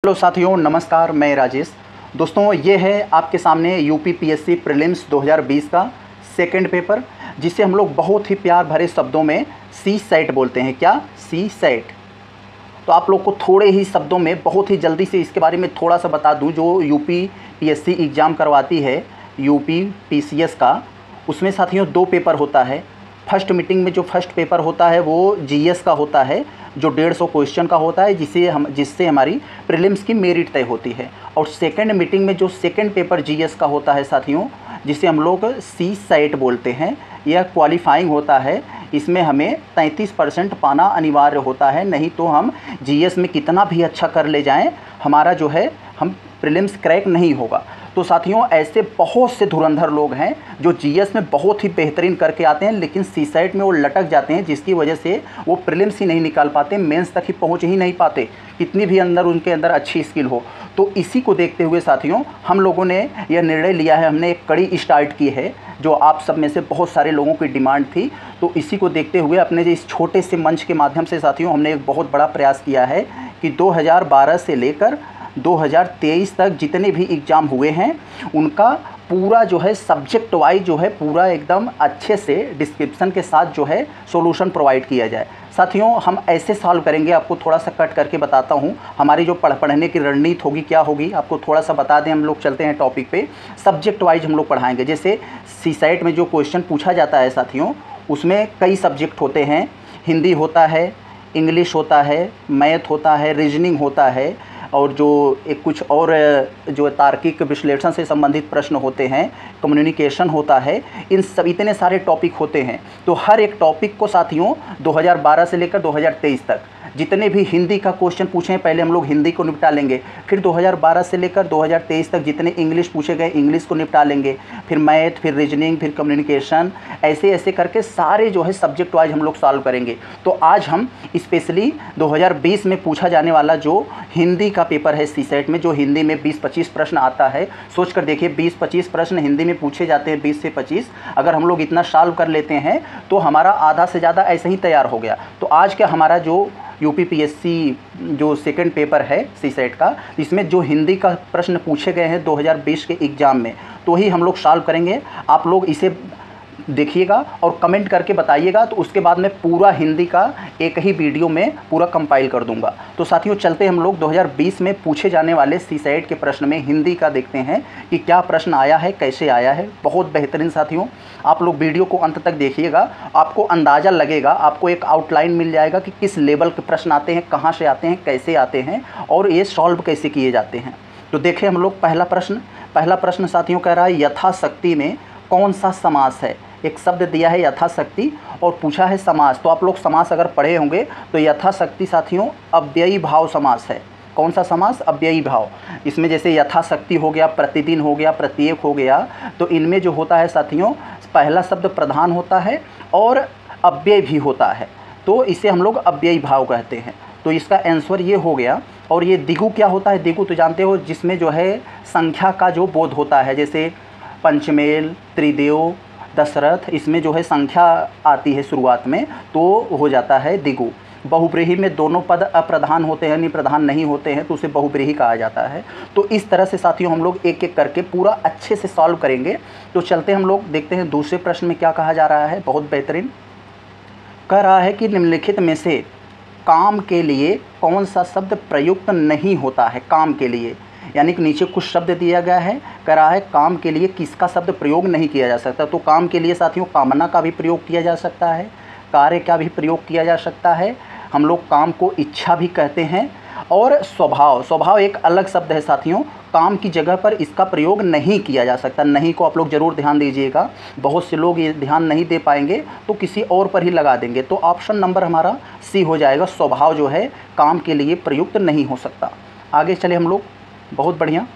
Hello साथियों, नमस्कार। मैं राजेश। दोस्तों, ये है आपके सामने यूपीपीएससी प्रीलिम्स 2020 का सेकंड पेपर, जिसे हम लोग बहुत ही प्यार भरे शब्दों में सी सेट बोलते हैं। क्या? सी सेट। तो आप लोग को थोड़े ही शब्दों में बहुत ही जल्दी से इसके बारे में थोड़ा सा बता दूं। जो यूपीपीएससी एग्ज़ाम करवाती है यूपीपीसीएस का, उसमें साथियों दो पेपर होता है। फर्स्ट मीटिंग में जो फर्स्ट पेपर होता है वो जीएस का होता है, जो 150 क्वेश्चन का होता है, जिससे हमारी प्रीलिम्स की मेरिट तय होती है। और सेकंड मीटिंग में जो सेकंड पेपर जीएस का होता है साथियों, जिसे हम लोग सी सेट बोलते हैं, यह क्वालिफाइंग होता है। इसमें हमें 33% पाना अनिवार्य होता है, नहीं तो हम जीएस में कितना भी अच्छा कर ले जाएं, हमारा जो है हम प्रीलिम्स क्रैक नहीं होगा। तो साथियों, ऐसे बहुत से धुरंधर लोग हैं जो जीएस में बहुत ही बेहतरीन करके आते हैं, लेकिन सी सेट में वो लटक जाते हैं, जिसकी वजह से वो प्रीलिम्स ही नहीं निकाल पाते, मेंस तक ही पहुंच ही नहीं पाते, कितनी भी उनके अंदर अच्छी स्किल हो। तो इसी को देखते हुए साथियों, हम लोगों ने यह निर्णय लिया है, हमने एक कड़ी स्टार्ट की है, जो आप सब में से बहुत सारे लोगों की डिमांड थी। तो इसी को देखते हुए अपने इस छोटे से मंच के माध्यम से साथियों, हमने एक बहुत बड़ा प्रयास किया है कि 2012 से लेकर 2023 तक जितने भी एग्ज़ाम हुए हैं, उनका पूरा जो है सब्जेक्ट वाइज जो है पूरा एकदम अच्छे से डिस्क्रिप्शन के साथ जो है सॉल्यूशन प्रोवाइड किया जाए। साथियों, हम ऐसे सॉल्व करेंगे, आपको थोड़ा सा कट करके बताता हूँ हमारी जो पढ़ने की रणनीति होगी, क्या होगी, आपको थोड़ा सा बता दें। हम लोग चलते हैं टॉपिक पे। सब्जेक्ट वाइज हम लोग पढ़ाएंगे। जैसे सी सेट में जो क्वेश्चन पूछा जाता है साथियों, उसमें कई सब्जेक्ट होते हैं। हिंदी होता है, इंग्लिश होता है, मैथ होता है, रीजनिंग होता है, और जो एक कुछ और जो तार्किक विश्लेषण से संबंधित प्रश्न होते हैं, कम्युनिकेशन होता है। इन सब इतने सारे टॉपिक होते हैं। तो हर एक टॉपिक को साथियों 2012 से लेकर 2023 तक जितने भी हिंदी का क्वेश्चन पूछे हैं, पहले हम लोग हिंदी को निपटा लेंगे। फिर 2012 से लेकर 2023 तक जितने इंग्लिश पूछे गए, इंग्लिश को निपटा लेंगे। फिर मैथ, फिर रीजनिंग, फिर कम्युनिकेशन, ऐसे ऐसे करके सारे जो है सब्जेक्ट वाइज हम लोग सॉल्व करेंगे। तो आज हम स्पेशली 2020 में पूछा जाने वाला जो हिंदी का पेपर है सी सेट में, जो हिंदी में 20-25 प्रश्न आता है, सोच कर देखिए 20-25 प्रश्न हिंदी में पूछे जाते हैं, 20 से 25। अगर हम लोग इतना सॉल्व कर लेते हैं तो हमारा आधा से ज़्यादा ऐसे ही तैयार हो गया। तो आज का हमारा जो यूपीपीएससी जो सेकंड पेपर है सी सेट का, इसमें जो हिंदी का प्रश्न पूछे गए हैं 2020 के एग्ज़ाम में, तो ही हम लोग सॉल्व करेंगे। आप लोग इसे देखिएगा और कमेंट करके बताइएगा, तो उसके बाद मैं पूरा हिंदी का एक ही वीडियो में पूरा कंपाइल कर दूंगा। तो साथियों, चलते हम लोग 2020 में पूछे जाने वाले सी सेट के प्रश्न में हिंदी का देखते हैं कि क्या प्रश्न आया है, कैसे आया है। बहुत बेहतरीन साथियों, आप लोग वीडियो को अंत तक देखिएगा, आपको अंदाज़ा लगेगा, आपको एक आउटलाइन मिल जाएगा कि किस लेवल के प्रश्न आते हैं, कहाँ से आते हैं, कैसे आते हैं और ये सॉल्व कैसे किए जाते हैं। तो देखें हम लोग पहला प्रश्न साथियों कह रहा है यथाशक्ति में कौन सा समास है। एक शब्द दिया है यथाशक्ति और पूछा है समास। तो आप लोग समास अगर पढ़े होंगे तो यथाशक्ति साथियों अव्ययी भाव समास है। कौन सा समास? अव्ययी भाव। इसमें जैसे यथाशक्ति हो गया, प्रतिदिन हो गया, प्रत्येक हो गया, तो इनमें जो होता है साथियों, पहला शब्द प्रधान होता है और अव्यय भी होता है, तो इसे हम लोग अव्ययी भाव कहते हैं। तो इसका आंसर ये हो गया। और ये दिगु क्या होता है? दिगु तो जानते हो, जिसमें जो है संख्या का जो बोध होता है, जैसे पंचमेल, त्रिदेव, दशरथ, इसमें जो है संख्या आती है शुरुआत में, तो हो जाता है दिगु। बहुब्रीहि में दोनों पद अप्रधान होते हैं, यानी प्रधान नहीं होते हैं, तो उसे बहुब्रीहि कहा जाता है। तो इस तरह से साथियों हम लोग एक एक करके पूरा अच्छे से सॉल्व करेंगे। तो चलते हम लोग देखते हैं दूसरे प्रश्न में क्या कहा जा रहा है। बहुत बेहतरीन कह रहा है कि निम्नलिखित में से काम के लिए कौन सा शब्द प्रयुक्त नहीं होता है। काम के लिए, यानी कि नीचे कुछ शब्द दिया गया है, कह रहा है काम के लिए किसका शब्द प्रयोग नहीं किया जा सकता। तो काम के लिए साथियों कामना का भी प्रयोग किया जा सकता है, कार्य का भी प्रयोग किया जा सकता है, हम लोग काम को इच्छा भी कहते हैं, और स्वभाव एक अलग शब्द है साथियों, काम की जगह पर इसका प्रयोग नहीं किया जा सकता। नहीं को आप लोग ज़रूर ध्यान दीजिएगा, बहुत से लोग ये ध्यान नहीं दे पाएंगे तो किसी और पर ही लगा देंगे। तो ऑप्शन नंबर हमारा सी हो जाएगा, स्वभाव जो है काम के लिए प्रयुक्त नहीं हो सकता। आगे चले हम लोग। बहुत बढ़िया।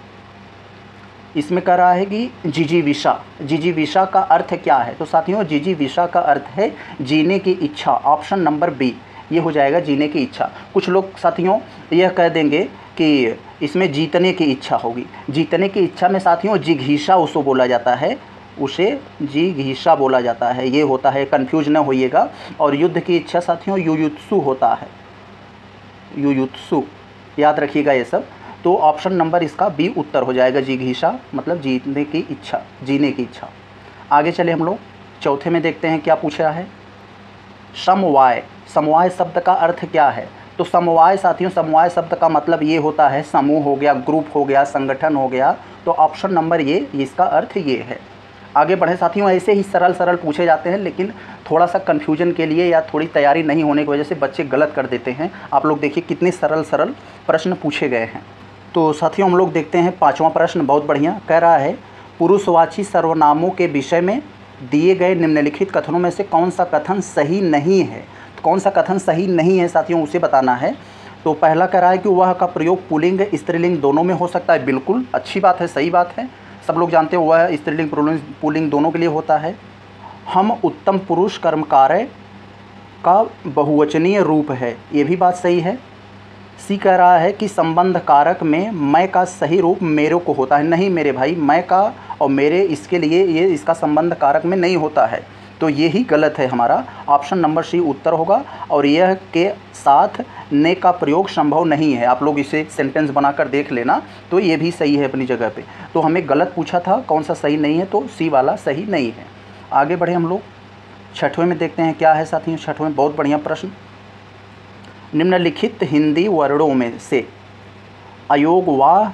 इसमें कह रहा है कि जिजीविषा का अर्थ क्या है। तो साथियों, जिजीविषा का अर्थ है जीने की इच्छा। ऑप्शन नंबर बी ये हो जाएगा, जीने की इच्छा। कुछ लोग साथियों यह कह देंगे कि इसमें जीतने की इच्छा होगी। जीतने की इच्छा में साथियों जिघीषा उसको बोला जाता है, उसे जिघीषा बोला जाता है, ये होता है, कन्फ्यूज न होइएगा। और युद्ध की इच्छा साथियों युयुत्सु होता है, युयुत्सु, याद रखिएगा ये सब। तो ऑप्शन नंबर इसका बी उत्तर हो जाएगा। जिघिषा मतलब जीतने की इच्छा, जीने की इच्छा। आगे चले हम लोग चौथे में देखते हैं क्या पूछ रहा है। समवाय, समवाय शब्द का अर्थ क्या है? तो समवाय साथियों, समवाय शब्द का मतलब ये होता है समूह हो गया, ग्रुप हो गया, संगठन हो गया। तो ऑप्शन नंबर ये, इसका अर्थ ये है। आगे बढ़े साथियों, ऐसे ही सरल सरल पूछे जाते हैं, लेकिन थोड़ा सा कन्फ्यूजन के लिए या थोड़ी तैयारी नहीं होने की वजह से बच्चे गलत कर देते हैं। आप लोग देखिए कितने सरल सरल प्रश्न पूछे गए हैं। तो साथियों हम लोग देखते हैं पाँचवां प्रश्न, बहुत बढ़िया। कह रहा है पुरुषवाची सर्वनामों के विषय में दिए गए निम्नलिखित कथनों में से कौन सा कथन सही नहीं है? तो कौन सा कथन सही नहीं है साथियों, उसे बताना है। तो पहला कह रहा है कि वह का प्रयोग पुल्लिंग स्त्रीलिंग दोनों में हो सकता है। बिल्कुल अच्छी बात है, सही बात है, सब लोग जानते हैं वह स्त्रीलिंग पुल्लिंग दोनों के लिए होता है। हम उत्तम पुरुष कर्मकार्य का बहुवचनीय रूप है, ये भी बात सही है। सी कह रहा है कि संबंध कारक में मैं का सही रूप मेरे को होता है। नहीं मेरे भाई, मैं का और मेरे इसके लिए ये इसका संबंध कारक में नहीं होता है, तो ये ही गलत है हमारा। ऑप्शन नंबर सी उत्तर होगा। और यह के साथ ने का प्रयोग संभव नहीं है। आप लोग इसे सेंटेंस बनाकर देख लेना, तो ये भी सही है अपनी जगह पे। तो हमें गलत पूछा था कौन सा सही नहीं है, तो सी वाला सही नहीं है। आगे बढ़े हम लोग छठवें में देखते हैं क्या है साथियों। छठवें बहुत बढ़िया प्रश्न। निम्नलिखित हिंदी वर्णों में से अयोगवाह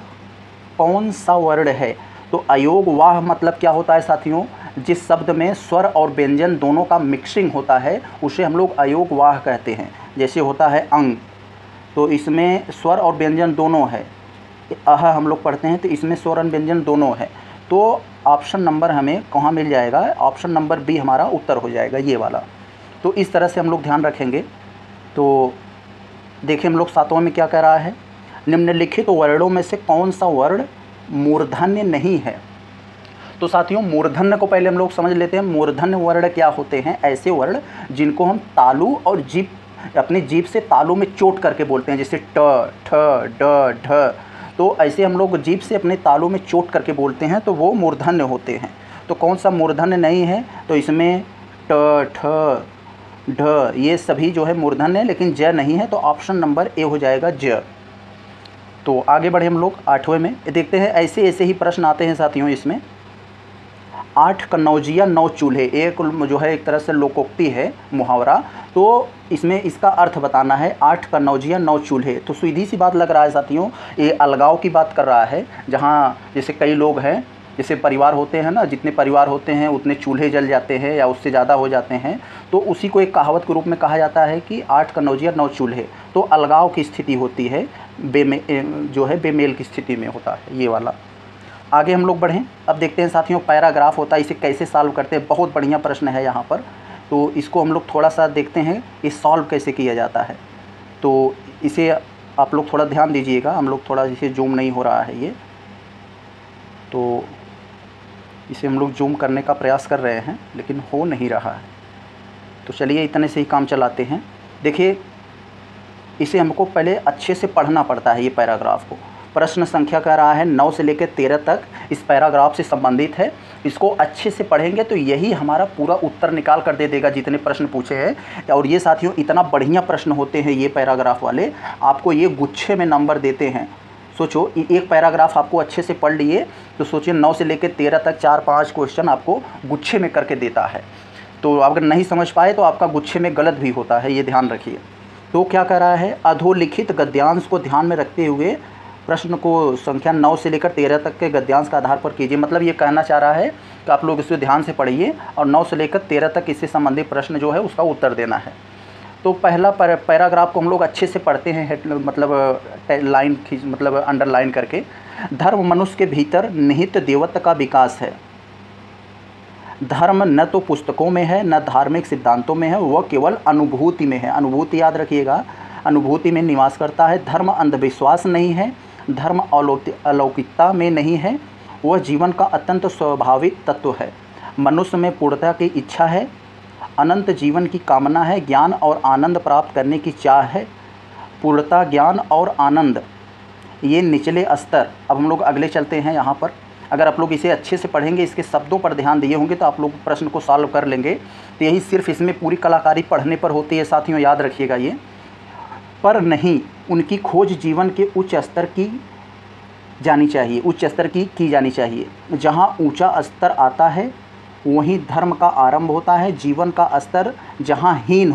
कौन सा वर्ण है? तो अयोगवाह मतलब क्या होता है साथियों? जिस शब्द में स्वर और व्यंजन दोनों का मिक्सिंग होता है उसे हम लोग अयोगवाह कहते हैं। जैसे होता है अंग, तो इसमें स्वर और व्यंजन दोनों है। अह हम लोग पढ़ते हैं तो इसमें स्वर और व्यंजन दोनों है। तो ऑप्शन नंबर हमें कहाँ मिल जाएगा? ऑप्शन नंबर बी हमारा उत्तर हो जाएगा, ये वाला। तो इस तरह से हम लोग ध्यान रखेंगे। तो देखिए हम लोग सातवें में क्या कह रहा है। निम्नलिखित वर्णों में से कौन सा वर्ण मूर्धन्य नहीं है? तो साथियों मूर्धन्य को पहले हम लोग समझ लेते हैं। मूर्धन्य वर्ण क्या होते हैं? ऐसे वर्ण जिनको हम तालु और जीभ, अपनी जीभ से तालु में चोट करके बोलते हैं, जैसे ट, ठ, ड, ढ। तो ऐसे हम लोग जीभ से अपने तालु में चोट करके बोलते हैं, तो वो मूर्धन्य होते हैं। तो कौन सा मूर्धन्य नहीं है? तो इसमें ट, ठ, ढ ये सभी जो है मूर्धन्य है, लेकिन ज नहीं है। तो ऑप्शन नंबर ए हो जाएगा ज। तो आगे बढ़े हम लोग आठवें में देखते हैं। ऐसे ऐसे ही प्रश्न आते हैं साथियों इसमें। 8 कनौजिया 9 चूल्हे, एक जो है एक तरह से लोकोक्ति है, मुहावरा। तो इसमें इसका अर्थ बताना है। 8 कनौजिया 9 चूल्हे, तो सीधी सी बात लग रहा है साथियों, ये अलगाव की बात कर रहा है। जहाँ जैसे कई लोग हैं, जैसे परिवार होते हैं ना, जितने परिवार होते हैं उतने चूल्हे जल जाते हैं या उससे ज़्यादा हो जाते हैं। तो उसी को एक कहावत के रूप में कहा जाता है कि 8 कनौजिया 9 चूल्हे। तो अलगाव की स्थिति होती है, जो है बेमेल की स्थिति में होता है ये वाला। आगे हम लोग बढ़ें। अब देखते हैं साथियों पैराग्राफ होता है, इसे कैसे सॉल्व करते हैं। बहुत बढ़िया प्रश्न है यहाँ पर, तो इसको हम लोग थोड़ा सा देखते हैं ये सॉल्व कैसे किया जाता है। तो इसे आप लोग थोड़ा ध्यान दीजिएगा। हम लोग थोड़ा इसे जूम नहीं हो रहा है ये, तो इसे हम लोग जूम करने का प्रयास कर रहे हैं लेकिन हो नहीं रहा है। तो चलिए इतने से ही काम चलाते हैं। देखिए इसे हमको पहले अच्छे से पढ़ना पड़ता है ये पैराग्राफ को। प्रश्न संख्या कह रहा है 9 से लेकर 13 तक इस पैराग्राफ से संबंधित है। इसको अच्छे से पढ़ेंगे तो यही हमारा पूरा उत्तर निकाल कर दे देगा जितने प्रश्न पूछे हैं। और ये साथियों इतना बढ़िया प्रश्न होते हैं ये पैराग्राफ वाले, आपको ये गुच्छे में नंबर देते हैं। सोचो एक पैराग्राफ आपको अच्छे से पढ़ लिए तो सोचिए 9 से लेकर 13 तक 4-5 क्वेश्चन आपको गुच्छे में करके देता है। तो अगर नहीं समझ पाए तो आपका गुच्छे में गलत भी होता है, ये ध्यान रखिए। तो क्या कह रहा है, अधोलिखित गद्यांश को ध्यान में रखते हुए प्रश्न को संख्या 9 से लेकर 13 तक के गद्यांश के आधार पर कीजिए। मतलब ये कहना चाह रहा है कि आप लोग इसे ध्यान से पढ़िए और 9 से लेकर 13 तक इससे संबंधित प्रश्न जो है उसका उत्तर देना है। तो पहला पैराग्राफ को हम लोग अच्छे से पढ़ते हैं, मतलब लाइन खींच, मतलब अंडरलाइन करके। धर्म मनुष्य के भीतर निहित देवत्व का विकास है। धर्म न तो पुस्तकों में है न धार्मिक सिद्धांतों में है, वह केवल अनुभूति में है। अनुभूति याद रखिएगा, अनुभूति में निवास करता है। धर्म अंधविश्वास नहीं है, धर्म अलौकिकता में नहीं है, वह जीवन का अत्यंत स्वाभाविक तत्व है। मनुष्य में पूर्णता की इच्छा है, अनंत जीवन की कामना है, ज्ञान और आनंद प्राप्त करने की चाह है। पूर्णता, ज्ञान और आनंद ये निचले स्तर। अब हम लोग अगले चलते हैं यहाँ पर। अगर आप लोग इसे अच्छे से पढ़ेंगे, इसके शब्दों पर ध्यान दिए होंगे तो आप लोग प्रश्न को सॉल्व कर लेंगे। तो यही सिर्फ इसमें पूरी कलाकारी पढ़ने पर होती है साथियों, याद रखिएगा ये। पर नहीं, उनकी खोज जीवन के उच्च स्तर की जानी चाहिए, उच्च स्तर की जानी चाहिए। जहाँ ऊंचा स्तर आता है वहीं धर्म का आरंभ होता है। जीवन का स्तर जहाँ हीन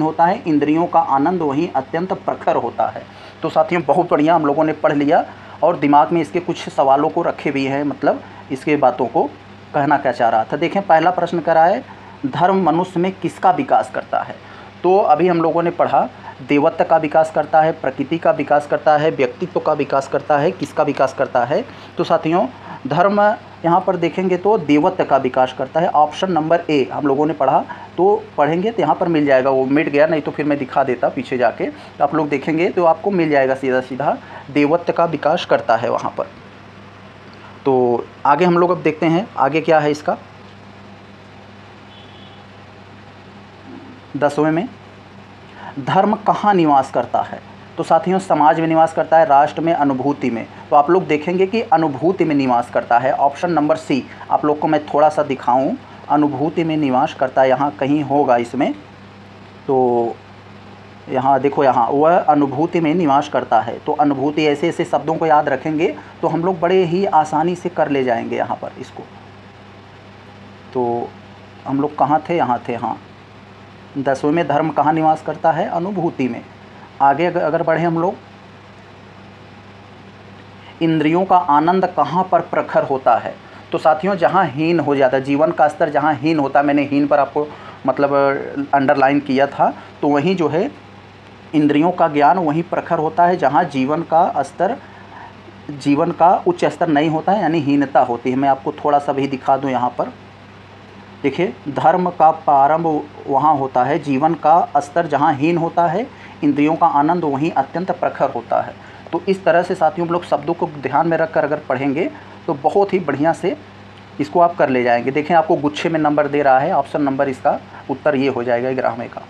होता है, इंद्रियों का आनंद वहीं अत्यंत प्रखर होता है। तो साथियों बहुत बढ़िया हम लोगों ने पढ़ लिया और दिमाग में इसके कुछ सवालों को रखे भी हैं, मतलब इसके बातों को कहना क्या चाह रहा था। देखें पहला प्रश्न करा है, धर्म मनुष्य में किसका विकास करता है। तो अभी हम लोगों ने पढ़ा देवत्व का विकास करता है, प्रकृति का विकास करता है, व्यक्तित्व का विकास करता है, किसका विकास करता है। तो साथियों धर्म यहाँ पर देखेंगे तो देवत्व का विकास करता है। ऑप्शन नंबर ए हम लोगों ने पढ़ा, तो पढ़ेंगे तो यहाँ पर मिल जाएगा, वो मिट गया नहीं तो फिर मैं दिखा देता पीछे जाके, तो आप लोग देखेंगे तो आपको मिल जाएगा सीधा सीधा देवत्व का विकास करता है वहाँ पर। तो आगे हम लोग अब देखते हैं आगे क्या है इसका। 10वें में धर्म कहाँ निवास करता है। तो साथियों समाज में निवास करता है, राष्ट्र में, अनुभूति में। तो आप लोग देखेंगे कि अनुभूति में निवास करता है। ऑप्शन नंबर सी आप लोग को मैं थोड़ा सा दिखाऊं, अनुभूति में निवास करता है, यहाँ कहीं होगा इसमें। तो यहाँ देखो, यहाँ वह अनुभूति में निवास करता है। तो अनुभूति, ऐसे ऐसे शब्दों को याद रखेंगे तो हम लोग बड़े ही आसानी से कर ले जाएंगे यहाँ पर इसको। तो हम लोग कहाँ थे, यहाँ थे, हाँ 10वें में धर्म कहाँ निवास करता है, अनुभूति में। आगे अगर बढ़े हम लोग, इंद्रियों का आनंद कहाँ पर प्रखर होता है। तो साथियों जहाँ हीन हो जाता है, जीवन का स्तर जहाँ हीन होता है, मैंने हीन पर आपको मतलब अंडरलाइन किया था, तो वहीं जो है इंद्रियों का ज्ञान वहीं प्रखर होता है जहाँ जीवन का उच्च स्तर नहीं होता है, यानी हीनता होती है। मैं आपको थोड़ा सा भी दिखा दूँ यहाँ पर, देखिए धर्म का प्रारंभ वहाँ होता है, जीवन का स्तर जहाँ हीन होता है, इंद्रियों का आनंद वहीं अत्यंत प्रखर होता है। तो इस तरह से साथियों हम लोग शब्दों को ध्यान में रखकर अगर पढ़ेंगे तो बहुत ही बढ़िया से इसको आप कर ले जाएंगे। देखें आपको गुच्छे में नंबर दे रहा है, ऑप्शन नंबर इसका उत्तर ये हो जाएगा 11वें का।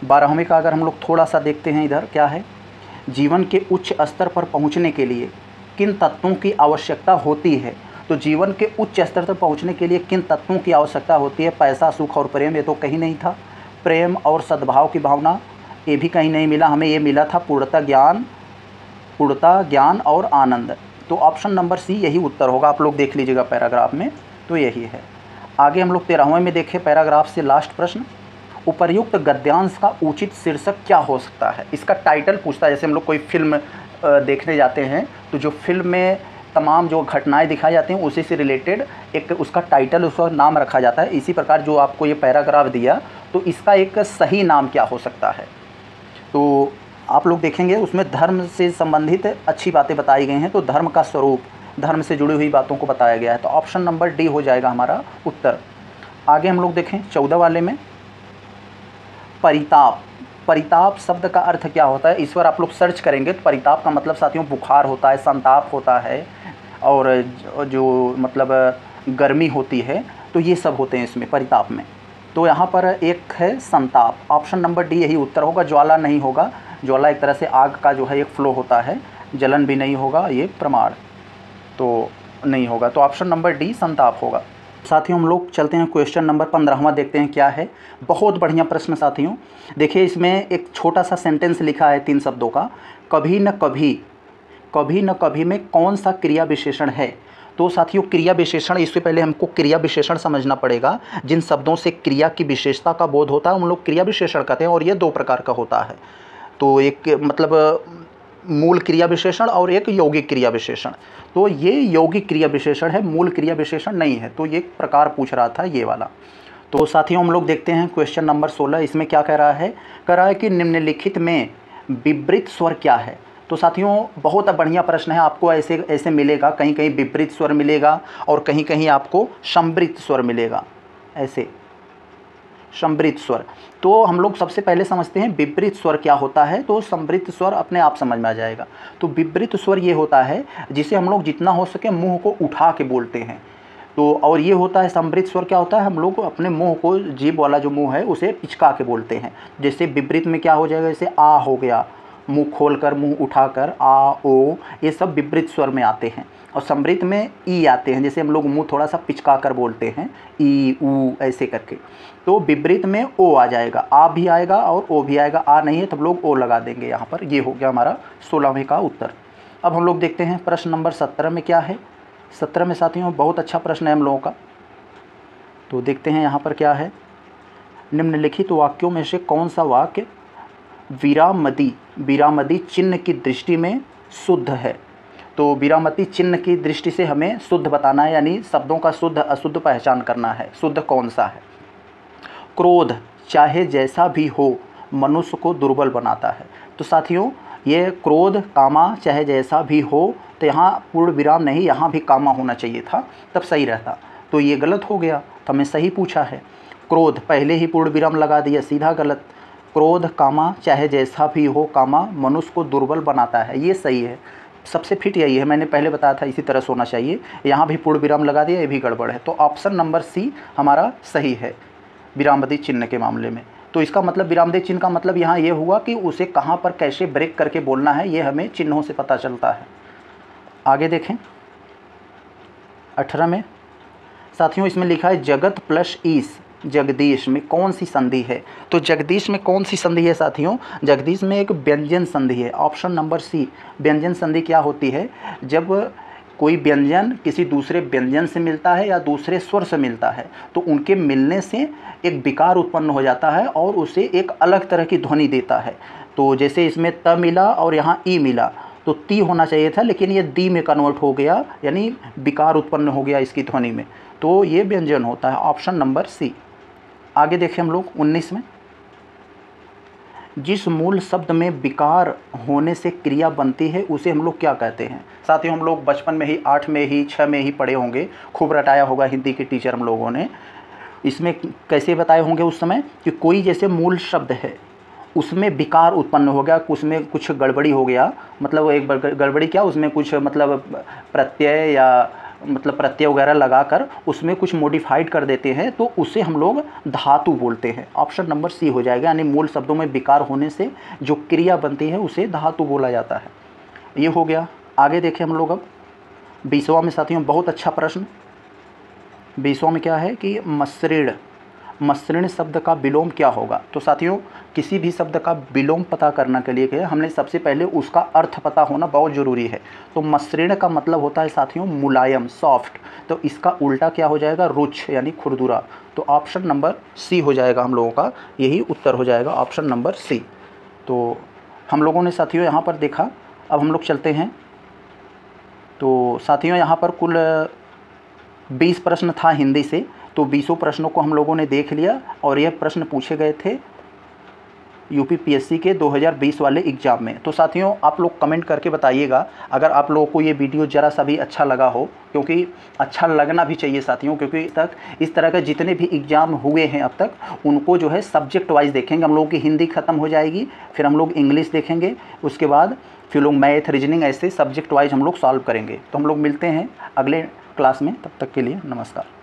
12वें का अगर हम लोग थोड़ा सा देखते हैं, इधर क्या है, जीवन के उच्च स्तर पर पहुँचने के लिए किन तत्वों की आवश्यकता होती है। तो जीवन के उच्च स्तर तक पहुंचने के लिए किन तत्वों की आवश्यकता होती है। पैसा, सुख और प्रेम, ये तो कहीं नहीं था। प्रेम और सद्भाव की भावना, ये भी कहीं नहीं मिला हमें, ये मिला था पूर्णता ज्ञान और आनंद। तो ऑप्शन नंबर सी यही उत्तर होगा, आप लोग देख लीजिएगा पैराग्राफ में, तो यही है। आगे हम लोग 13वें में देखें पैराग्राफ से लास्ट प्रश्न, उपर्युक्त गद्यांश का उचित शीर्षक क्या हो सकता है। इसका टाइटल पूछता है, जैसे हम लोग कोई फिल्म देखने जाते हैं तो जो फिल्म में तमाम जो घटनाएं दिखाई जाती हैं उसी से रिलेटेड एक उसका टाइटल, उसका नाम रखा जाता है। इसी प्रकार जो आपको ये पैराग्राफ दिया तो इसका एक सही नाम क्या हो सकता है। तो आप लोग देखेंगे उसमें धर्म से संबंधित अच्छी बातें बताई गई हैं, तो धर्म का स्वरूप, धर्म से जुड़ी हुई बातों को बताया गया है। तो ऑप्शन नंबर डी हो जाएगा हमारा उत्तर। आगे हम लोग देखें 14 वाले में, परिताप। परिताप शब्द का अर्थ क्या होता है, इस पर आप लोग सर्च करेंगे तो परिताप का मतलब साथियों बुखार होता है, संताप होता है, और जो मतलब गर्मी होती है, तो ये सब होते हैं इसमें परिताप में। तो यहाँ पर एक है संताप, ऑप्शन नंबर डी यही उत्तर होगा। ज्वाला नहीं होगा, ज्वाला एक तरह से आग का जो है एक फ्लो होता है, जलन भी नहीं होगा, ये प्रमाण तो नहीं होगा। तो ऑप्शन नंबर डी संताप होगा। साथियों हम लोग चलते हैं क्वेश्चन नंबर 15वां, देखते हैं क्या है। बहुत बढ़िया प्रश्न साथियों, देखिए इसमें एक छोटा सा सेंटेंस लिखा है 3 शब्दों का, कभी न कभी, कभी न कभी में कौन सा क्रिया विशेषण है। तो साथियों क्रिया विशेषण, इससे पहले हमको क्रिया विशेषण समझना पड़ेगा। जिन शब्दों से क्रिया की विशेषता का बोध होता है हम लोग क्रिया विशेषण कहते हैं, और ये 2 प्रकार का होता है। तो एक मतलब मूल क्रिया विशेषण और एक यौगिक क्रिया विशेषण। तो ये यौगिक क्रिया विशेषण है, मूल क्रिया विशेषण नहीं है। तो ये प्रकार पूछ रहा था ये वाला। तो साथियों हम लोग देखते हैं क्वेश्चन नंबर 16, इसमें क्या कह रहा है, कह रहा है कि निम्नलिखित में विपरीत स्वर क्या है। तो साथियों बहुत बढ़िया प्रश्न है, आपको ऐसे ऐसे मिलेगा, कहीं कहीं विपरीत स्वर मिलेगा और कहीं कहीं आपको सम्मिलित स्वर मिलेगा, ऐसे सम्मिलित स्वर। तो हम लोग सबसे पहले समझते हैं विपरीत स्वर क्या होता है। तो सम्मिलित स्वर अपने आप समझ में आ जाएगा। तो विपरीत स्वर ये होता है जिसे हम लोग जितना हो सके मुंह को उठा के बोलते हैं। तो और ये होता है सम्मिलित स्वर क्या होता है, हम लोग अपने मुंह को, जीभ वाला जो मुंह है उसे पिचका के बोलते हैं। जैसे विपरीत में क्या हो जाएगा, जैसे आ हो गया, मुंह खोलकर मुंह उठाकर, आ, ओ, ये सब विपरीत स्वर में आते हैं। और सम्मिलित में ई आते हैं, जैसे हम लोग मुंह थोड़ा सा पिचका कर बोलते हैं, ई, ऊ, ऐसे करके। तो विपरीत में ओ आ जाएगा, आ भी आएगा और ओ भी आएगा। आ नहीं है तब लोग ओ लगा देंगे यहाँ पर। ये हो गया हमारा 16वें का उत्तर। अब हम लोग देखते हैं प्रश्न नंबर 17 में क्या है। 17 में साथियों बहुत अच्छा प्रश्न है हम लोगों का। तो देखते हैं यहाँ पर क्या है। निम्नलिखित वाक्यों में से कौन सा वाक्य विरामदी चिन्ह की दृष्टि में शुद्ध है। तो विरामदी चिन्ह की दृष्टि से हमें शुद्ध बताना है, यानी शब्दों का शुद्ध अशुद्ध पहचान करना है। शुद्ध कौन सा है। क्रोध चाहे जैसा भी हो मनुष्य को दुर्बल बनाता है। तो साथियों ये क्रोध कामा चाहे जैसा भी हो, तो यहाँ पूर्ण विराम नहीं, यहाँ भी कामा होना चाहिए था, तब सही रहता। तो ये गलत हो गया, तो हमें सही पूछा है। क्रोध पहले ही पूर्ण विराम लगा दिया, सीधा गलत। क्रोध कामा चाहे जैसा भी हो कामा मनुष्य को दुर्बल बनाता है, ये सही है। सबसे फिट यही है, मैंने पहले बताया था इसी तरह से होना चाहिए। यहाँ भी पूर्ण विराम लगा दिया, ये भी गड़बड़ है। तो ऑप्शन नंबर सी हमारा सही है विरामदी चिन्ह के मामले में। तो इसका मतलब विरामदी चिन्ह का मतलब यहाँ ये हुआ कि उसे कहाँ पर कैसे ब्रेक करके बोलना है, ये हमें चिन्हों से पता चलता है। आगे देखें 18 में साथियों इसमें लिखा है जगत प्लस ईश जगदीश में कौन सी संधि है। तो जगदीश में कौन सी संधि है साथियों। जगदीश में एक व्यंजन संधि है। Option number C. व्यंजन संधि क्या होती है, जब कोई व्यंजन किसी दूसरे व्यंजन से मिलता है या दूसरे स्वर से मिलता है तो उनके मिलने से एक विकार उत्पन्न हो जाता है और उसे एक अलग तरह की ध्वनि देता है। तो जैसे इसमें त मिला और यहाँ ई मिला, तो ती होना चाहिए था, लेकिन ये दी में कन्वर्ट हो गया, यानी विकार उत्पन्न हो गया इसकी ध्वनि में। तो ये व्यंजन होता है, ऑप्शन नंबर सी। आगे देखें हम लोग 19 में, जिस मूल शब्द में विकार होने से क्रिया बनती है उसे हम लोग क्या कहते हैं। साथियों हम लोग बचपन में ही 8 में ही 6 में ही पढ़े होंगे, खूब रटाया होगा हिंदी के टीचर हम लोगों ने। इसमें कैसे बताए होंगे उस समय कि कोई जैसे मूल शब्द है उसमें विकार उत्पन्न हो गया, उसमें कुछ गड़बड़ी हो गया, मतलब एक गड़बड़ी क्या, उसमें कुछ मतलब प्रत्यय या मतलब प्रत्यय वगैरह लगाकर उसमें कुछ मॉडिफाइड कर देते हैं, तो उसे हम लोग धातु बोलते हैं। ऑप्शन नंबर सी हो जाएगा, यानी मूल शब्दों में विकार होने से जो क्रिया बनती है उसे धातु बोला जाता है। ये हो गया। आगे देखें हम लोग अब 20वां में साथियों बहुत अच्छा प्रश्न। 20वां में क्या है कि मसृण शब्द का विलोम क्या होगा। तो साथियों किसी भी शब्द का विलोम पता करने के लिए हमने सबसे पहले उसका अर्थ पता होना बहुत ज़रूरी है। तो मसृण का मतलब होता है साथियों मुलायम, सॉफ्ट। तो इसका उल्टा क्या हो जाएगा, रुक्ष यानी खुरदुरा। तो ऑप्शन नंबर सी हो जाएगा हम लोगों का, यही उत्तर हो जाएगा ऑप्शन नंबर सी। तो हम लोगों ने साथियों यहाँ पर देखा। अब हम लोग चलते हैं। तो साथियों यहाँ पर कुल 20 प्रश्न था हिंदी से, तो 20 प्रश्नों को हम लोगों ने देख लिया और यह प्रश्न पूछे गए थे यूपीपीएससी के 2020 वाले एग्ज़ाम में। तो साथियों आप लोग कमेंट करके बताइएगा अगर आप लोगों को ये वीडियो ज़रा सा भी अच्छा लगा हो, क्योंकि अच्छा लगना भी चाहिए साथियों, क्योंकि इस तरह के जितने भी एग्ज़ाम हुए हैं अब तक उनको जो है सब्जेक्ट वाइज देखेंगे। हम लोगों की हिंदी ख़त्म हो जाएगी, फिर हम लोग इंग्लिश देखेंगे, उसके बाद फिर लोग मैथ, रीजनिंग, ऐसे सब्जेक्ट वाइज हम लोग सॉल्व करेंगे। तो हम लोग मिलते हैं अगले क्लास में, तब तक के लिए नमस्कार।